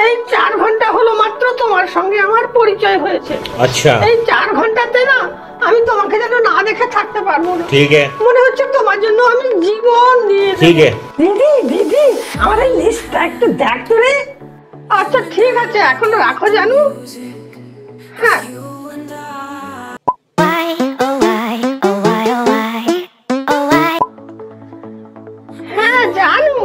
এই 4 ঘন্টা হলো মাত্র তোমার সঙ্গে আমার পরিচয় হয়েছে। আচ্ছা, এই 4 ঘন্টাতে না আমি তোমাকে যেন না দেখে থাকতে পারবো না। ঠিক আছে, মনে হচ্ছে তোমার জন্য আমি জীবন দিয়ে দেব। ঠিক আছে। দিদি দিদি আমার এই লিস্টটা একটু দেখ তো রে। আচ্ছা ঠিক আছে, এখন রাখো জানু। হ্যাঁ হ্যাঁ জানু,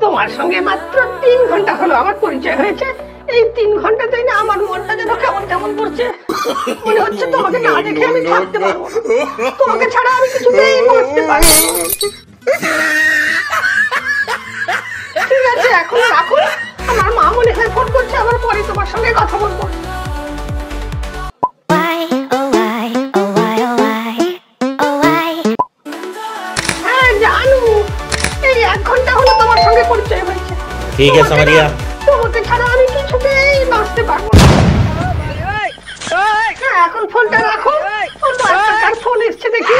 তোমার সঙ্গে মাত্র 3 ঘন্টা হলো আমার পরিচয় হয়েছে। এই 3 ঘন্টাতেই না আমার মনটা যেন কেমন কেমন করছে। মনে হচ্ছে তোমাকে না দেখে আমি থাকতে পারবো না। তোমাকে ছাড়া আমি কিছুতেই বাঁচতে পারবো না। ঠিক আছে এখন রাখো, আমার মা মনে হয় ফোন করছে, আবার পরে তোমার সঙ্গে কথা বলবো। হ্যাঁ জানু, এই 1 ঘন্টা হলো তোমার সঙ্গে পরিচয় হয়েছে। ঠিক আছে মারিয়া, তোমাকে ছাড়া আমি কিছুতেই বাঁচতে পারবো না। হ্যাঁ এখন ফোনটা রাখো, অন্য একটা ফোন এসছে দেখি।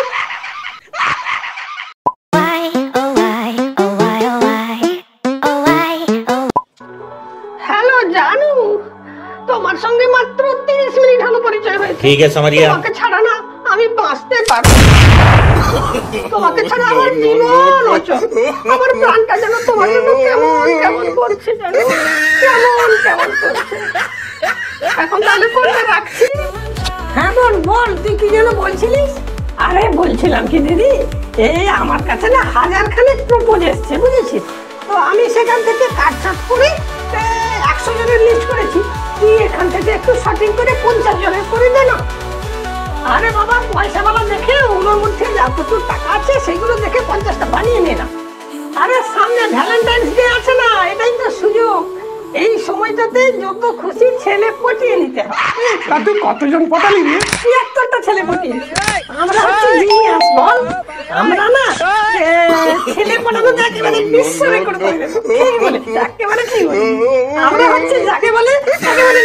হ্যালো জানু, তোমার সঙ্গে মাত্র 30 মিনিট হলো পরিচয় হয়েছে। ঠিক আছে মারিয়া, তোমাকে ছাড়া না আমি বাঁচতে পারবো না। তোমাকে ছাড়া আমার জীবন অচল। আমার প্রাণটা যেন তোমার জন্য কেমন কেমন করছে, জানো কেমন কেমন করছে। এখন তাহলে ফোনটা রাখছি। হ্যাঁ বল বল, তুই কি যেন বলছিলিস? আরে বলছিলাম কি দিদি, এই আমার কাছে না 1000 খানেক প্রপোজ এসছে, বুঝেছিস? তো আমি সেখান থেকে কাটছাট করে 100 জনের লিস্ট করেছি। তুই এখান থেকে একটু শর্টিং করে 50 জনের করে দে না। আরে বাবা, পয়সাওয়ালা দেখে ওগুলোর মধ্যে যতটুকু টাকা আছে সেগুলো দেখে 50টা বানিয়ে নে না। আরে সামনে ভ্যালেন্টাইন্স ডে আছে না, এটাই তো সুযোগ। এই সময়টাতে যত খুশি ছেলে পটিয়ে নিতে হবে। তা তুই কতজন পটালি রে? 73টা ছেলে পটিয়ে। আমরা হচ্ছে জিনিয়াস বল। আমরা না ছেলে পটানো একেবারে বিশ্ব রেকর্ড করে দেব। ঠিক বলেছিস, একেবারে ঠিক বলেছিস। আমরা হচ্ছে যাকে বলে একেবারে